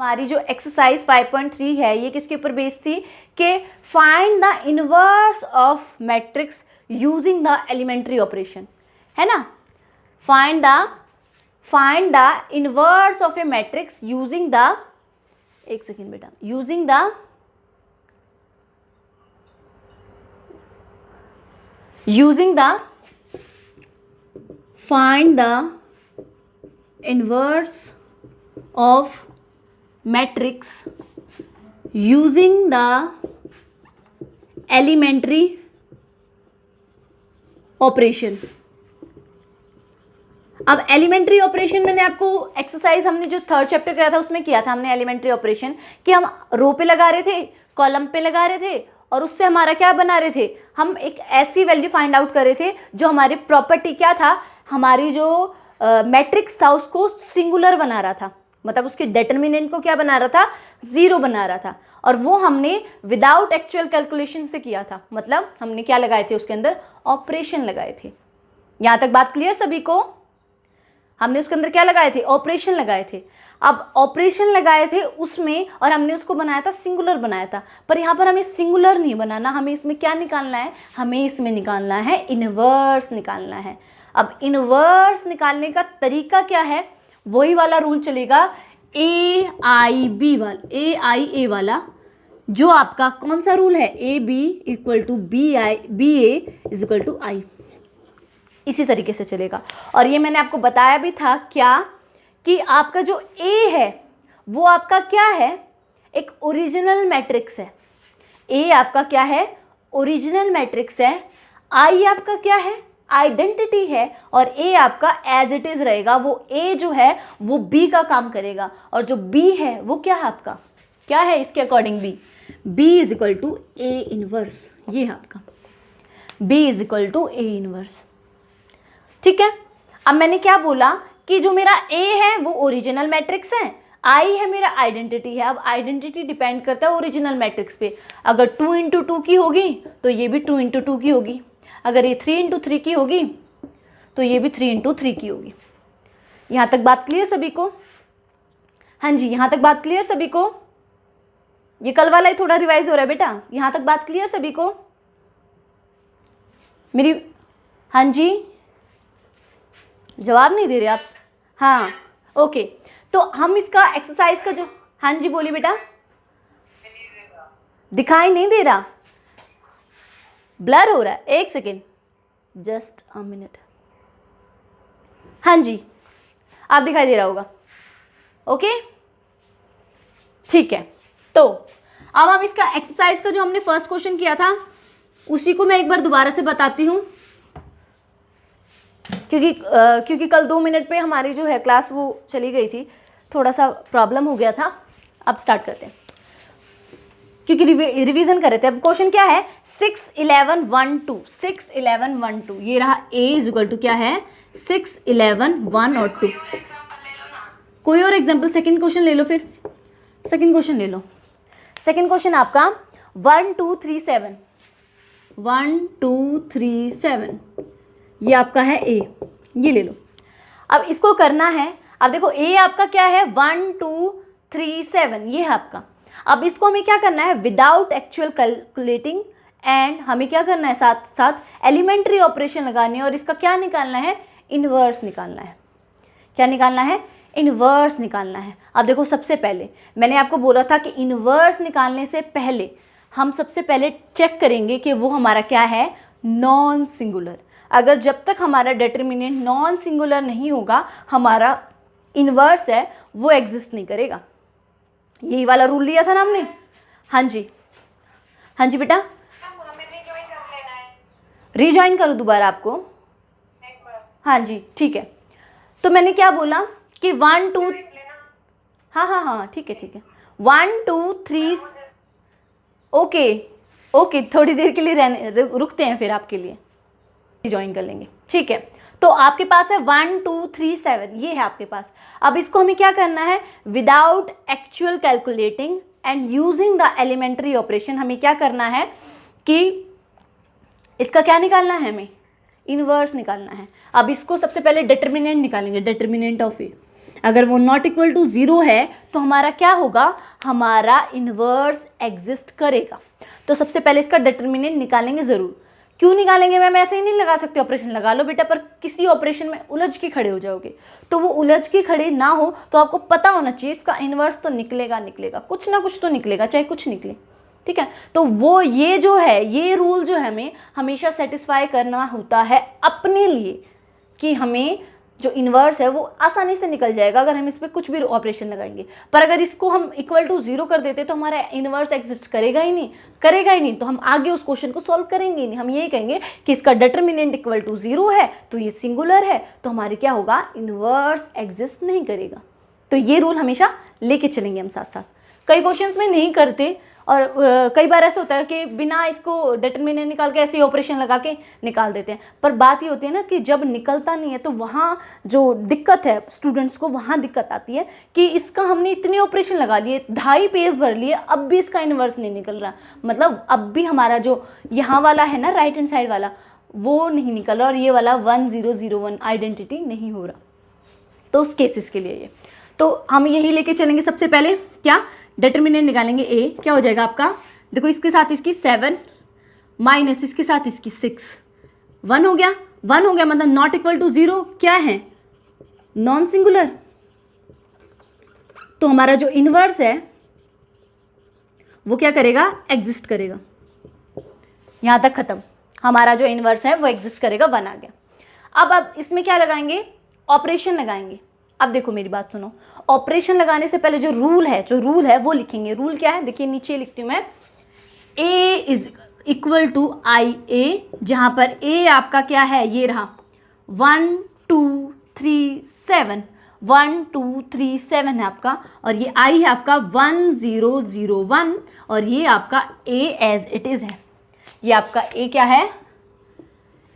हमारी जो एक्सरसाइज 5.3 है ये किसके ऊपर बेस्ड थी कि find the inverse of matrix using the elementary operation, है ना। Find the inverse of a matrix using the, एक सेकेंड बेटा, using the find the inverse of matrix using the elementary operation। अब एलिमेंट्री ऑपरेशन मैंने आपको exercise हमने जो third chapter किया था उसमें किया था हमने एलिमेंट्री ऑपरेशन कि हम रो पे लगा रहे थे, कॉलम पे लगा रहे थे और उससे हमारा क्या बना रहे थे, हम एक ऐसी वैल्यू फाइंड आउट कर रहे थे जो हमारी प्रॉपर्टी क्या था, हमारी जो मैट्रिक्स था उसको सिंगुलर बना रहा था, मतलब उसके डिटर्मिनेंट को क्या बना रहा था, जीरो बना रहा था। और वो हमने विदाउट एक्चुअल कैलकुलेशन से किया था, मतलब हमने क्या लगाए थे उसके अंदर, ऑपरेशन लगाए थे। यहाँ तक बात क्लियर सभी को? हमने उसके अंदर क्या लगाए थे, ऑपरेशन लगाए थे। अब ऑपरेशन लगाए थे उसमें और हमने उसको बनाया था, सिंगुलर बनाया था, पर यहाँ पर हमें सिंगुलर नहीं बनाना, हमें इसमें क्या निकालना है, हमें इसमें निकालना है इनवर्स निकालना है। अब इनवर्स निकालने का तरीका क्या है, वही वाला रूल चलेगा ए आई ए वाला, जो आपका कौन सा रूल है, A B equal to B A is equal to I, इसी तरीके से चलेगा। और ये मैंने आपको बताया भी था क्या, कि आपका जो ए है वो आपका क्या है, एक ओरिजिनल मैट्रिक्स है। ए आपका क्या है, ओरिजिनल मैट्रिक्स है। आई आपका क्या है, आइडेंटिटी है। और ए आपका एज इट इज रहेगा, वो ए जो है वो बी का काम करेगा, और जो बी है वो क्या है आपका, क्या है इसके according B is equal to A inverse, ये है आपका B is equal to A inverse. ठीक है। अब मैंने क्या बोला कि जो मेरा ए है वो ओरिजिनल मैट्रिक्स है, आई है मेरा आइडेंटिटी है। अब आइडेंटिटी डिपेंड करता है ओरिजिनल मैट्रिक्स पे, अगर 2 इंटू 2 की होगी तो ये भी 2 इंटू 2 की होगी, अगर ये 3 इंटू 3 की होगी तो ये भी 3 इंटू 3 की होगी। यहाँ तक बात क्लियर सभी को? हाँ जी, यहाँ तक बात क्लियर सभी को? ये कल वाला ही थोड़ा रिवाइज हो रहा है बेटा, यहाँ तक बात क्लियर सभी को मेरी? हाँ जी, जवाब नहीं दे रहे आप? हाँ ओके, तो हम इसका एक्सरसाइज का जो, हाँ जी बोलिए बेटा। दिखाई नहीं दे रहा, ब्लर हो रहा है, एक सेकेंड, जस्ट अ मिनट। हाँ जी, आप दिखाई दे रहा होगा, ओके ठीक है। तो अब हम इसका एक्सरसाइज का जो हमने फर्स्ट क्वेश्चन किया था उसी को मैं एक बार दोबारा से बताती हूँ, क्योंकि कल 2 मिनट पे हमारी जो है क्लास वो चली गई थी, थोड़ा सा प्रॉब्लम हो गया था। अब स्टार्ट करते हैं, क्योंकि रिवीजन कर रहे थे। अब क्वेश्चन क्या है, 6 11 1 2, 6 11 1 2, ये रहा a इज इक्वल टू क्या है, 6 11 1 और 2। कोई और एग्जाम्पल, सेकेंड क्वेश्चन ले लो, फिर सेकेंड क्वेश्चन ले लो। सेकेंड क्वेश्चन आपका 1 2 3 7, 1 2 3 7, ये आपका है ए, ये ले लो। अब इसको करना है, अब देखो ए आपका क्या है, 1 2 3 7, ये है आपका। अब इसको हमें क्या करना है, विदाउट एक्चुअल कैलकुलेटिंग, एंड हमें क्या करना है, साथ साथ एलिमेंट्री ऑपरेशन लगानी है, और इसका क्या निकालना है, इनवर्स निकालना है। क्या निकालना है, इनवर्स निकालना है। अब देखो, सबसे पहले मैंने आपको बोला था कि इनवर्स निकालने से पहले हम सबसे पहले चेक करेंगे कि वो हमारा क्या है, नॉन सिंगुलर। अगर जब तक हमारा डिटर्मिनेंट नॉन सिंगुलर नहीं होगा, हमारा इनवर्स है वो एग्जिस्ट नहीं करेगा। यही वाला रूल लिया था ना हमने। हाँ जी, हाँ जी बेटा, रीजॉइन करो दोबारा आपको। हाँ जी ठीक है। तो मैंने क्या बोला कि 1 2, हाँ हाँ हाँ ठीक है ठीक है, 1 2 3, ओके ओके, थोड़ी देर के लिए रुकते हैं, फिर आपके लिए ज्वाइन कर लेंगे, ठीक है। तो आपके पास है 1 2 3 7, ये है आपके पास। अब इसको हमें क्या करना है, without actual calculating and using the elementary operation, हमें क्या करना है कि इसका क्या निकालना है, हमें इनवर्स निकालना है। अब इसको सबसे पहले डिटर्मिनेंट निकालेंगे, डिटर्मिनेंट ऑफ ए। अगर वो नॉट इक्वल टू 0 है तो हमारा क्या होगा, हमारा इन्वर्स एग्जिस्ट करेगा। तो सबसे पहले इसका डिटर्मिनेंट निकालेंगे ज़रूर। क्यों निकालेंगे मैम, ऐसे ही नहीं लगा सकते, ऑपरेशन लगा लो बेटा, पर किसी ऑपरेशन में उलझ के खड़े हो जाओगे। तो वो उलझ के खड़े ना हो तो आपको पता होना चाहिए इसका इन्वर्स तो निकलेगा, कुछ ना कुछ तो निकलेगा, चाहे कुछ निकले, ठीक है। तो वो ये जो है, ये रूल जो है हमें हमेशा सेटिस्फाई करना होता है अपने लिए, कि हमें जो इन्वर्स है वो आसानी से निकल जाएगा अगर हम इस पर कुछ भी ऑपरेशन लगाएंगे। पर अगर इसको हम इक्वल टू 0 कर देते तो हमारा इन्वर्स एग्जिस्ट करेगा ही नहीं, तो हम आगे उस क्वेश्चन को सॉल्व करेंगे ही नहीं। हम यही कहेंगे कि इसका डिटर्मिनेंट इक्वल टू 0 है तो ये सिंगुलर है, तो हमारे क्या होगा, इन्वर्स एग्जिस्ट नहीं करेगा। तो ये रूल हमेशा लेके चलेंगे हम साथ साथ। कई क्वेश्चंस में नहीं करते, और कई बार ऐसा होता है कि बिना इसको डिटर्मिनेंट निकाल के ऐसे ही ऑपरेशन लगा के निकाल देते हैं। पर बात ये होती है ना कि जब निकलता नहीं है तो वहाँ जो दिक्कत है स्टूडेंट्स को, वहाँ दिक्कत आती है कि इसका हमने इतने ऑपरेशन लगा लिए, 2.5 पेज भर लिए, अब भी इसका इन्वर्स नहीं निकल रहा। मतलब अब भी हमारा जो यहाँ वाला है ना, राइट हैंड साइड वाला, वो नहीं निकल रहा, और ये वाला 1001 आइडेंटिटी नहीं हो रहा। तो उस केसेस के लिए ये, तो हम यही लेके चलेंगे। सबसे पहले क्या, डिटर्मिनेंट निकालेंगे। ए क्या हो जाएगा आपका, देखो इसके साथ इसकी 7 माइनस इसके साथ इसकी 6, 1 हो गया, 1 हो गया, मतलब नॉट इक्वल टू 0 क्या है, नॉन सिंगुलर। तो हमारा जो इन्वर्स है वो क्या करेगा, एग्जिस्ट करेगा। यहां तक खत्म, हमारा जो इन्वर्स है वो एग्जिस्ट करेगा, 1 आ गया। अब इसमें क्या लगाएंगे, ऑपरेशन लगाएंगे। अब देखो मेरी बात सुनो, ऑपरेशन लगाने से पहले जो रूल है वो लिखेंगे। रूल क्या है, देखिए नीचे लिखती हूँ मैं, ए इज इक्वल टू आई ए, जहां पर ए आपका क्या है, ये रहा 1 2 3 7, 1 2 3 7 है आपका, और ये आई है आपका 1 0 0 1, और ये आपका ए एज इट इज है। ये आपका ए क्या है,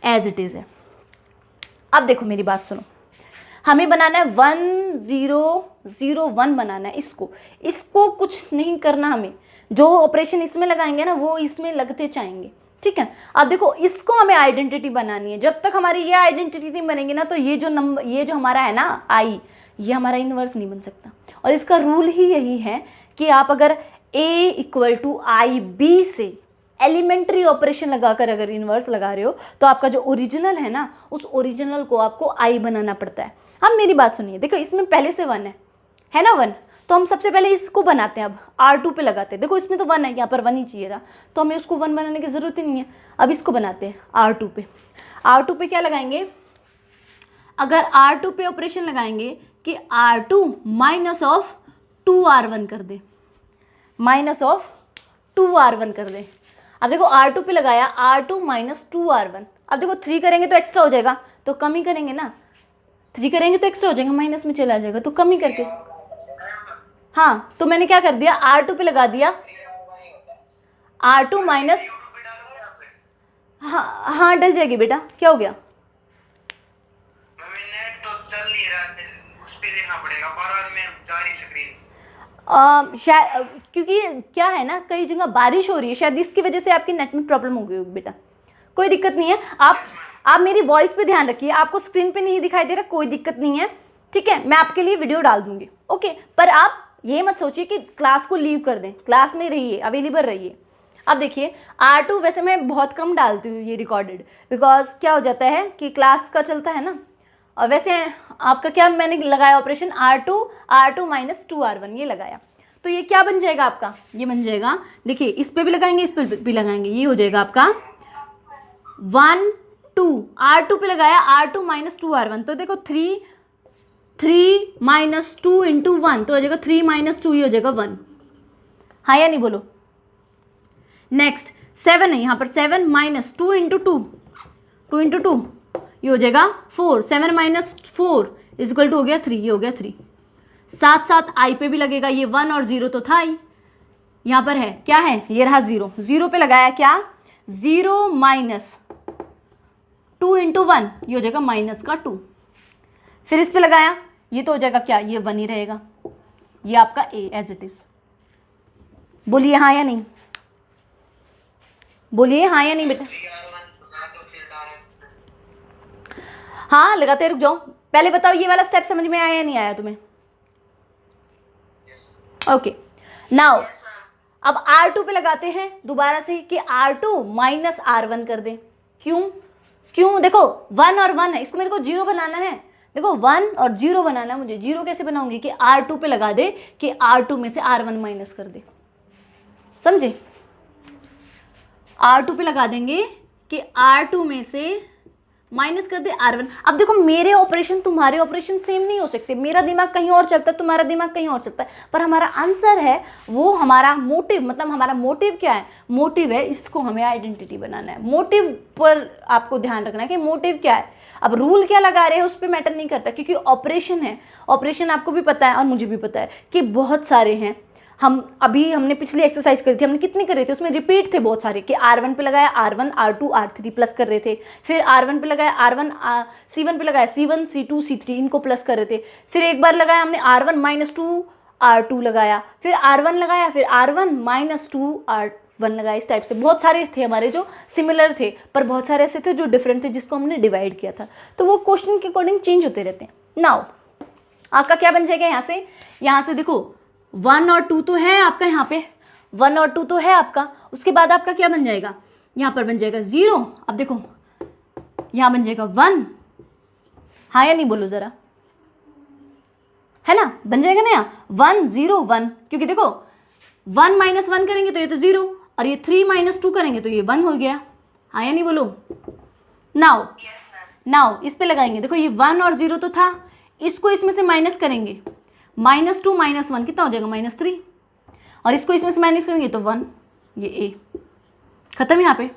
एज इट इज है। अब देखो मेरी बात सुनो, हमें बनाना है 1 0 0 1 बनाना है। इसको कुछ नहीं करना, हमें जो ऑपरेशन इसमें लगाएंगे ना वो इसमें लगते जाएंगे, ठीक है। अब देखो इसको हमें आइडेंटिटी बनानी है। जब तक हमारी ये आइडेंटिटी नहीं बनेगी ना तो ये जो हमारा है ना आई, ये हमारा इन्वर्स नहीं बन सकता। और इसका रूल ही यही है कि आप अगर ए इक्वल टू आई बी से एलिमेंट्री ऑपरेशन लगाकर अगर इन्वर्स लगा रहे हो तो आपका जो ओरिजिनल है ना, उस ओरिजिनल को आपको आई बनाना पड़ता है। अब मेरी बात सुनिए, देखो इसमें पहले से 1 है ना 1, तो हम सबसे पहले इसको बनाते हैं। अब R2 पे लगाते हैं, देखो इसमें तो 1 है, यहाँ पर 1 ही चाहिए था, तो हमें उसको 1 बनाने की ज़रूरत ही नहीं है। अब इसको बनाते हैं R2 पे। R2 पे क्या लगाएंगे, अगर R2 पे ऑपरेशन लगाएंगे कि R2 माइनस ऑफ 2R1 कर दे, माइनस ऑफ 2R1 कर दे। अब देखो R2 पे लगाया, R2 माइनस 2R1। अब देखो 3 करेंगे तो एक्स्ट्रा हो जाएगा, तो कम ही करेंगे ना, 3 करेंगे तो एक्स्ट्रा हो जाएगा, माइनस में चला जाएगा, तो कम ही करके। हाँ, तो मैंने क्या कर दिया, R2 पे लगा दिया, R2 माइनस, हाँ डल जाएगी बेटा, क्या हो गया, शायद क्योंकि क्या है ना, कई जगह बारिश हो रही है, शायद इसकी वजह से आपकी नेट में प्रॉब्लम हो गई होगी बेटा। कोई दिक्कत नहीं है, आप मेरी वॉइस पे ध्यान रखिए, आपको स्क्रीन पे नहीं दिखाई दे रहा, कोई दिक्कत नहीं है, ठीक है। मैं आपके लिए वीडियो डाल दूंगी, ओके। पर आप ये मत सोचिए कि क्लास को लीव कर दें, क्लास में रहिए, अवेलेबल रहिए। अब देखिए R2 वैसे मैं बहुत कम डालती हूँ ये रिकॉर्डेड, बिकॉज क्या हो जाता है कि क्लास का चलता है ना। और वैसे आपका क्या मैंने लगाया ऑपरेशन, R2 माइनस 2R1 ये लगाया, तो ये क्या बन जाएगा आपका, ये बन जाएगा, देखिए इस पे भी लगाएंगे, इस पे भी लगाएंगे, ये हो जाएगा आपका 1 2, R2 पे लगाया, R2 माइनस 2R1, तो देखो 3 माइनस 2 इंटू 1 तो हो जाएगा 3 माइनस 2, ये हो जाएगा 1, हाँ या नहीं बोलो। नेक्स्ट 7 है यहाँ पर, 7 माइनस 2 इंटू 2 इंटू 2 ये हो जाएगा 4, 7 माइनस 4 इज इक्वल टू हो गया 3, ये हो गया 3। साथ साथ आई पे भी लगेगा, ये 1 और 0 तो था ही, यहाँ पर है क्या है, ये रहा 0, 0 पे लगाया क्या, 0 माइनस 2 इंटू 1 ये हो जाएगा माइनस का 2, फिर इस पे लगाया, ये तो हो जाएगा क्या, ये 1 ही रहेगा, ये आपका ए एज इट इज। बोलिए हाँ या नहीं, बोलिए हाँ या नहीं बेटा, हाँ लगाते रुक जाओ। पहले बताओ ये वाला स्टेप समझ में आया या नहीं आया तुम्हें, ओके नाउ अब R2 पे लगाते हैं दोबारा से कि R2 माइनस R1 कर दें। क्यों देखो 1 और 1 है, इसको मेरे को 0 बनाना है। देखो 1 और 0 बनाना है मुझे। 0 कैसे बनाऊंगी कि R2 पे लगा दे कि R2 में से R1 माइनस कर दे, समझे? R2 पे लगा देंगे कि R2 में से माइनस कर दे R1। अब देखो मेरे ऑपरेशन तुम्हारे ऑपरेशन सेम नहीं हो सकते, मेरा दिमाग कहीं और चलता है, तुम्हारा दिमाग कहीं और चलता है, पर हमारा आंसर है वो हमारा मोटिव, मतलब हमारा मोटिव क्या है? मोटिव है इसको हमें आइडेंटिटी बनाना है। मोटिव पर आपको ध्यान रखना है कि मोटिव क्या है। अब रूल क्या लगा रहे हैं उस पर मैटर नहीं करता, क्योंकि ऑपरेशन है। ऑपरेशन आपको भी पता है और मुझे भी पता है कि बहुत सारे हैं। हमने पिछली एक्सरसाइज करी थी, हमने कितने करे थे, उसमें रिपीट थे बहुत सारे कि R1 पे लगाया R1 R2 R3 प्लस कर रहे थे, फिर R1 पे लगाया R1 C1 पे लगाया C1 C2 C3 इनको प्लस कर रहे थे, फिर एक बार लगाया हमने R1 माइनस 2 R2 लगाया, फिर R1 लगाया, फिर R1 माइनस 2 R1 लगाया। इस टाइप से बहुत सारे थे हमारे जो सिमिलर थे, पर बहुत सारे ऐसे थे जो डिफरेंट थे जिसको हमने डिवाइड किया था। तो वो क्वेश्चन के अकॉर्डिंग चेंज होते रहते हैं। नाउ आपका क्या बन जाएगा? यहाँ से देखो 1 और 2 तो है आपका, यहाँ पे 1 और 2 तो है आपका। उसके बाद आपका क्या बन जाएगा? यहाँ पर बन जाएगा 0। अब देखो यहाँ बन जाएगा 1। हाँ या नहीं बोलो जरा, है ना? बन जाएगा ना यहाँ 1 0 1, क्योंकि देखो 1 माइनस 1 करेंगे तो ये तो 0, और ये 3 माइनस 2 करेंगे तो ये 1 हो गया। हाँ या नहीं बोलो? नाउ इस पे लगाएंगे। देखो ये 1 और 0 तो था, इसको इसमें से माइनस करेंगे, -2 - 1 कितना हो जाएगा? -3, और इसको इसमें से माइनस करेंगे तो 1। ये ए खत्म। यहाँ पे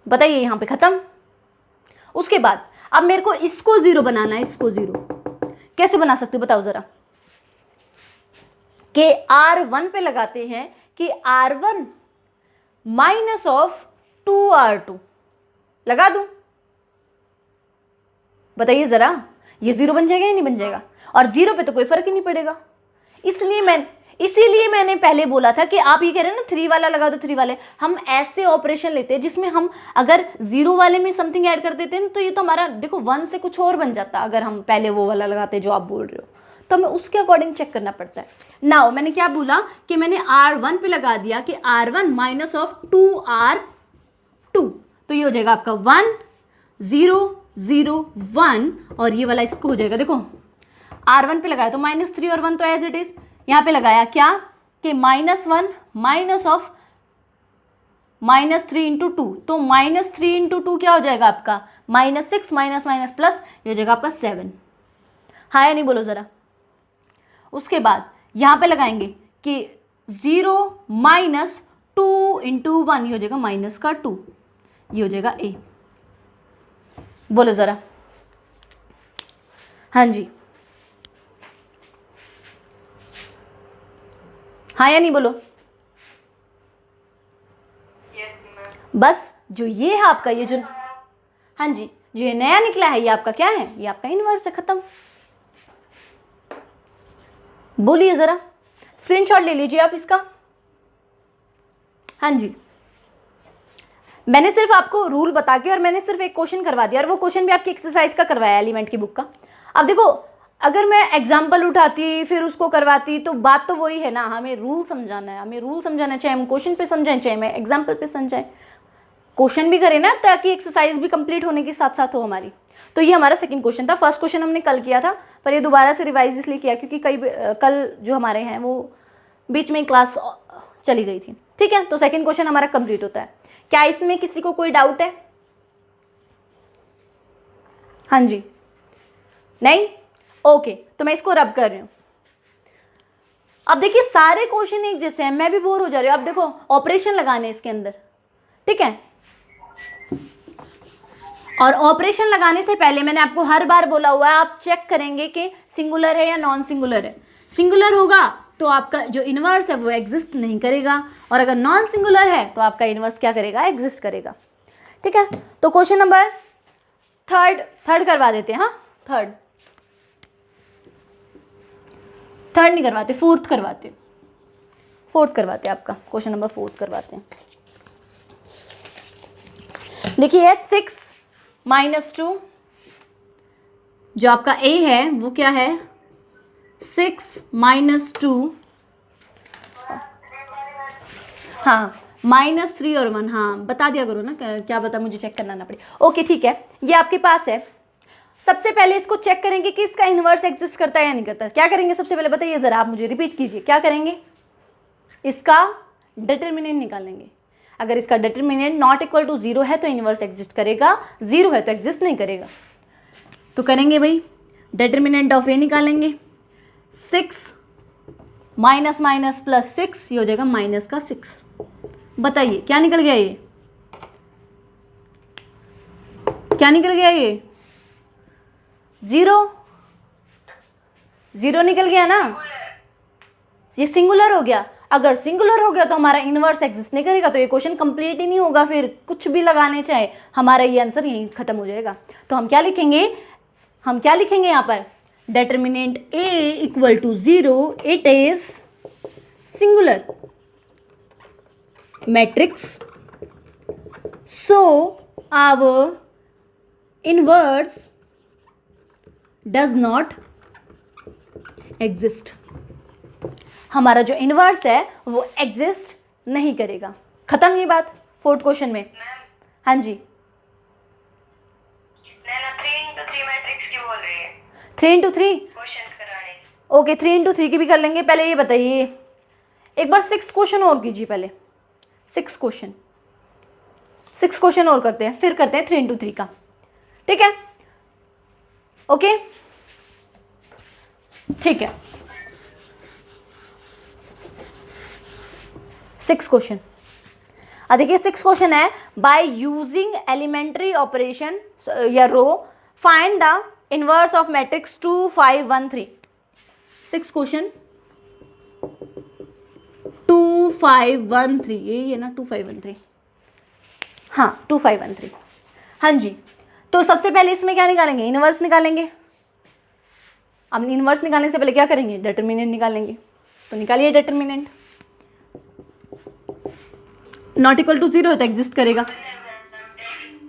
बताइए, यहाँ पे खत्म। उसके बाद अब मेरे को इसको 0 बनाना है। इसको 0 कैसे बना सकते हो बताओ जरा? कि R1 पे लगाते हैं कि R1 माइनस ऑफ 2R2 लगा दूं, बताइए जरा, ये 0 बन जाएगा या नहीं बन जाएगा? और 0 पे तो कोई फर्क ही नहीं पड़ेगा। इसीलिए मैंने पहले बोला था कि आप ये कह रहे हैं ना 3 वाला लगा दो, 3 वाले। हम ऐसे ऑपरेशन लेते हैं जिसमें हम अगर 0 वाले में समथिंग ऐड कर देते हैं तो ये तो हमारा देखो 1 से कुछ और बन जाता। अगर हम पहले वो वाला लगाते जो आप बोल रहे हो, तो हमें उसके अकॉर्डिंग चेक करना पड़ता है। नाउ मैंने क्या बोला कि मैंने R1 पे लगा दिया कि R1 माइनस ऑफ 2R2, तो ये हो जाएगा आपका 1 0 0 1, और ये वाला इसको हो जाएगा। देखो R1 पे लगाया तो -3 और 1 तो एज इट इज। यहाँ पे लगाया क्या कि -1 माइनस ऑफ -3 × 2, तो -3 × 2 क्या हो जाएगा आपका? -6 माइनस माइनस प्लस, ये हो जाएगा आपका 7। हाँ या नहीं बोलो ज़रा? उसके बाद यहाँ पे लगाएंगे कि 0 माइनस 2 × 1, ये हो जाएगा -2, ये हो जाएगा ए। बोलो ज़रा। हाँ जी, हाँ या नहीं बोलो? बस जो ये है आपका, ये जो, हाँ जी, जो ये नया निकला है ये आपका क्या है? ये आपका इनवर्स है। खत्म। बोलिए जरा, स्क्रीनशॉट ले लीजिए आप इसका। हाँ जी, मैंने सिर्फ आपको रूल बता के और मैंने सिर्फ एक क्वेश्चन करवा दिया, और वो क्वेश्चन भी आपकी एक्सरसाइज का करवाया एलिमेंट की बुक का। अब देखो अगर मैं एग्जाम्पल उठाती फिर उसको करवाती तो बात तो वही है ना, हमें रूल समझाना है, चाहे हम क्वेश्चन पे समझाएं चाहे मैं एग्जाम्पल पे समझाएं, क्वेश्चन भी करें ना, ताकि एक्सरसाइज भी कंप्लीट होने के साथ साथ हो हमारी। तो ये हमारा सेकंड क्वेश्चन था। फर्स्ट क्वेश्चन हमने कल किया था, पर ये दोबारा से रिवाइज इसलिए किया क्योंकि कल जो हमारे हैं वो बीच में क्लास चली गई थी। ठीक है, तो सेकंड क्वेश्चन हमारा कंप्लीट होता है। क्या इसमें किसी को कोई डाउट है? हाँ जी, नहीं? ओके, तो मैं इसको रब कर रही हूँ। अब देखिए सारे क्वेश्चन एक जैसे हैं, मैं भी बोर हो जा रही हूँ। अब देखो ऑपरेशन लगाने इसके अंदर, ठीक है? और ऑपरेशन लगाने से पहले मैंने आपको हर बार बोला हुआ है, आप चेक करेंगे कि सिंगुलर है या नॉन सिंगुलर है। सिंगुलर होगा तो आपका जो इनवर्स है वो एग्जिस्ट नहीं करेगा, और अगर नॉन सिंगुलर है तो आपका इनवर्स क्या करेगा? एग्जिस्ट करेगा। ठीक है, तो क्वेश्चन नंबर थर्ड करवा देते हैं। हाँ, थर्ड नहीं करवाते, फोर्थ करवाते आपका क्वेश्चन नंबर 4 करवाते हैं। देखिए है 6 - 2, जो आपका ए है वो क्या है? 6 -2, हाँ -3 और 1, हाँ बता दिया करो ना, क्या बता, मुझे चेक करना ना पड़े। ओके ठीक है, ये आपके पास है। सबसे पहले इसको चेक करेंगे कि इसका इन्वर्स एग्जिस्ट करता है या नहीं करता। क्या करेंगे सबसे पहले बताइए ज़रा, आप मुझे रिपीट कीजिए, क्या करेंगे? इसका डिटर्मिनेंट निकालेंगे। अगर इसका डिटर्मिनेंट नॉट इक्वल टू 0 है तो इन्वर्स एग्जिस्ट करेगा, 0 है तो एग्जिस्ट नहीं करेगा। तो करेंगे भाई, डिटर्मिनेंट ऑफ ए निकालेंगे। 6 माइनस माइनस प्लस 6, ये हो जाएगा माइनस का 6। बताइए क्या निकल गया, ये क्या निकल गया, ये 0 निकल गया ना, ये सिंगुलर हो गया। अगर सिंगुलर हो गया तो हमारा इनवर्स एग्जिस्ट नहीं करेगा, तो ये क्वेश्चन कंप्लीट ही नहीं होगा, फिर कुछ भी लगाने चाहे हमारा ये आंसर यहीं खत्म हो जाएगा। तो हम क्या लिखेंगे, यहाँ पर determinant a equal to 0, it is singular matrix, so our inverse does not exist. हमारा जो इनवर्स है वो एग्जिस्ट नहीं करेगा। खत्म ये बात 4th क्वेश्चन में। हाँ जी, 3 मैट्रिक्स की बोल रही है, 3 into 3 क्वेश्चन कराने। ओके 3 into 3 की भी कर लेंगे। पहले ये बताइए, एक बार 6 क्वेश्चन और कीजिए, पहले 6 क्वेश्चन और करते हैं, फिर करते हैं 3 into 3 का, ठीक है? ओके ठीक है, 6 क्वेश्चन। देखिए 6 क्वेश्चन है, बाय यूजिंग एलिमेंट्री ऑपरेशन या row find the inverse of matrix 2 5 1 3। 6 question 2 5 1 3, यही है ना 2 5 1 3, हाँ 2 5 1 3, हाँ जी। तो सबसे पहले इसमें क्या निकालेंगे, इनवर्स निकालेंगे। अब इनवर्स निकालने से पहले क्या करेंगे, डिटर्मिनेंट निकालेंगे। तो निकालिए डिटर्मिनेंट, नॉट इक्वल टू 0 है तो एग्जिस्ट करेगा।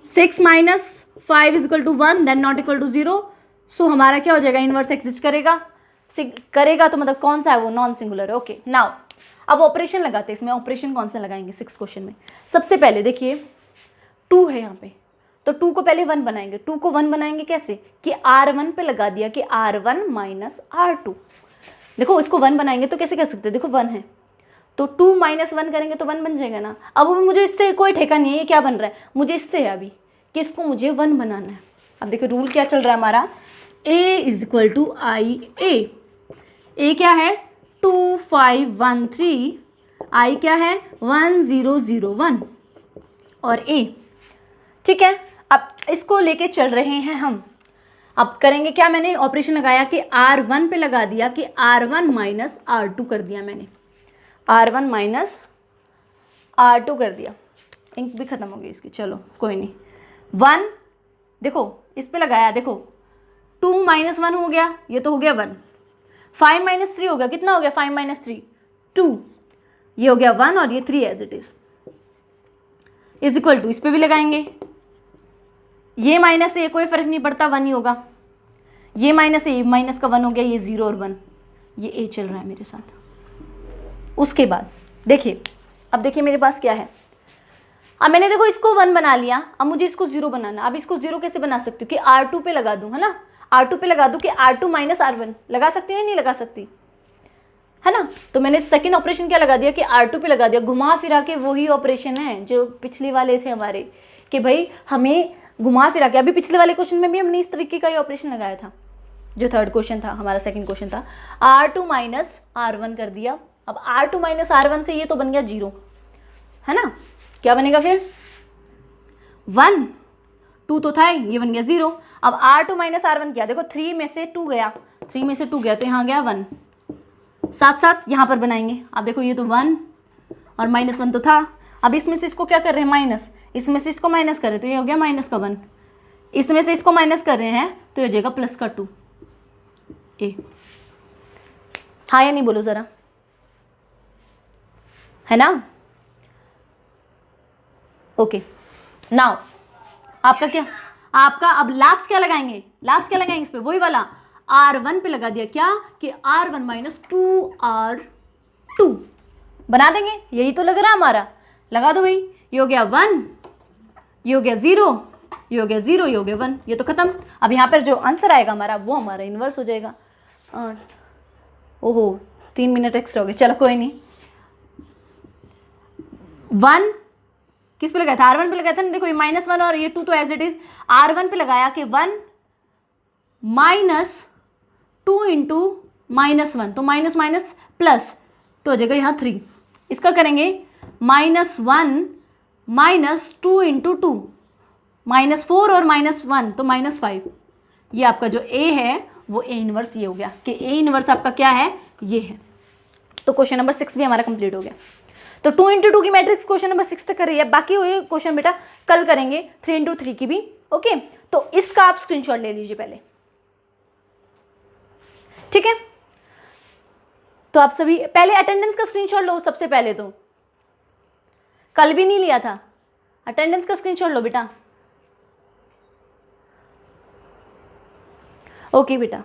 6 minus 5 is equal to 1, then not equal to 0, so हमारा क्या हो जाएगा, इनवर्स एग्जिस्ट करेगा। तो मतलब कौन सा है वो, नॉन सिंगुलर है। ओके नाउ अब ऑपरेशन लगाते हैं इसमें। ऑपरेशन कौन सा लगाएंगे 6 क्वेश्चन में? सबसे पहले देखिए 2 है यहाँ पे, तो 2 को पहले 1 बनाएंगे। 2 को 1 बनाएंगे कैसे, कि R1 पे लगा दिया कि R1 माइनस R2। देखो इसको 1 बनाएंगे तो कैसे कर सकते हैं, देखो 1 है तो 2 माइनस 1 करेंगे तो 1 बन जाएगा ना। अब मुझे इससे कोई ठेका नहीं है ये क्या बन रहा है, मुझे इससे है अभी कि इसको मुझे 1 बनाना है। अब देखो रूल क्या चल रहा है हमारा, a इज इक्वल टू आई ए क्या है 2 5 1 3, i क्या है 1 0 0 1 और a, ठीक है। अब इसको लेके चल रहे हैं हम। अब करेंगे क्या, मैंने ऑपरेशन लगाया कि R1 पे लगा दिया कि R1 माइनस R2 कर दिया मैंने, R1 माइनस R2 कर दिया। इंक भी ख़त्म हो गई इसकी, चलो कोई नहीं। 1 देखो इस पे लगाया, देखो 2 माइनस 1 हो गया, ये तो हो गया 1। 5 माइनस 3 हो गया, कितना हो गया 5 माइनस 3 2, ये हो गया 1 और ये 3 as it is equal to, इस पे भी लगाएंगे। ये माइनस से कोई फर्क नहीं पड़ता, 1 ही होगा। ये माइनस से माइनस का 1 हो गया, ये 0 और 1, ये a चल रहा है मेरे साथ। उसके बाद देखिए, अब देखिए मेरे पास क्या है। अब मैंने देखो इसको 1 बना लिया, अब मुझे इसको 0 बनाना। अब इसको 0 कैसे बना सकती हूँ कि R2 पे लगा दूँ, है ना। R2 पे लगा दूँ कि R2 माइनस R1 लगा सकती है, नहीं लगा सकती, है ना। तो मैंने सेकंड ऑपरेशन क्या लगा दिया कि R2 पे लगा दिया। घुमा फिरा के वही ऑपरेशन है जो पिछले वाले थे हमारे, कि भाई हमें घुमा फिरा के, अभी पिछले वाले क्वेश्चन में भी हमने इस तरीके का ही ऑपरेशन लगाया था, जो थर्ड क्वेश्चन था हमारा, सेकंड क्वेश्चन था। R2 माइनस R1 कर दिया। अब R2 माइनस R1 से ये तो बन गया 0, है ना। क्या बनेगा फिर 1, 2 तो था ही, ये बन गया 0। अब R2 माइनस R1 क्या, देखो 3 में से 2 गया, 3 में से 2 गया तो यहाँ गया 1, साथ साथ यहाँ पर बनाएंगे। अब देखो ये तो 1 और माइनस 1 तो था। अब इसमें से इसको क्या कर रहे हैं माइनस, इसमें से इसको माइनस कर रहे हैं तो ये हो गया माइनस का 1, इसमें से इसको माइनस कर रहे हैं तो ये हो जाएगा प्लस का 2 a। हाँ या नहीं बोलो ज़रा, है ना। ओके नाउ आपका क्या, आपका अब लास्ट क्या लगाएंगे, लास्ट क्या लगाएंगे इस पे, वही वाला R1 पे लगा दिया क्या कि R1 माइनस 2R2 बना देंगे, यही तो लग रहा है हमारा, लगा दो भाई। ये हो गया 1, ये हो गया 0, ये हो गया 0, ये हो गया 1, ये तो खत्म। अब यहाँ पर जो आंसर आएगा हमारा वो हमारा इन्वर्स हो जाएगा। ओहो 3 मिनट एक्स्ट्रा हो गए, चलो कोई नहीं। 1 किस पे लगाया था? R1 पे लगाया था ना, देखो ये -1 और ये 2 तो एज इट इज। R1 पे लगाया कि 1 माइनस 2 इंटू -1, तो माइनस माइनस प्लस, तो हो जाएगा यहाँ 3। इसका करेंगे -1 माइनस 2 इंटू 2, -4 और -1 तो -5। ये आपका जो A है वो A इनवर्स ये हो गया कि A इनवर्स आपका क्या है, ये है। तो क्वेश्चन नंबर 6 भी हमारा कंप्लीट हो गया। तो 2 इंटू 2 की मैट्रिक्स क्वेश्चन नंबर 6 तक कर रही है, बाकी हुए क्वेश्चन बेटा कल करेंगे 3 इंटू 3 की भी। ओके, तो इसका आप स्क्रीनशॉट ले लीजिए पहले, ठीक है। तो आप सभी पहले अटेंडेंस का स्क्रीनशॉट लो, सबसे पहले तो कल भी नहीं लिया था, अटेंडेंस का स्क्रीनशॉट लो बेटा। ओके बेटा।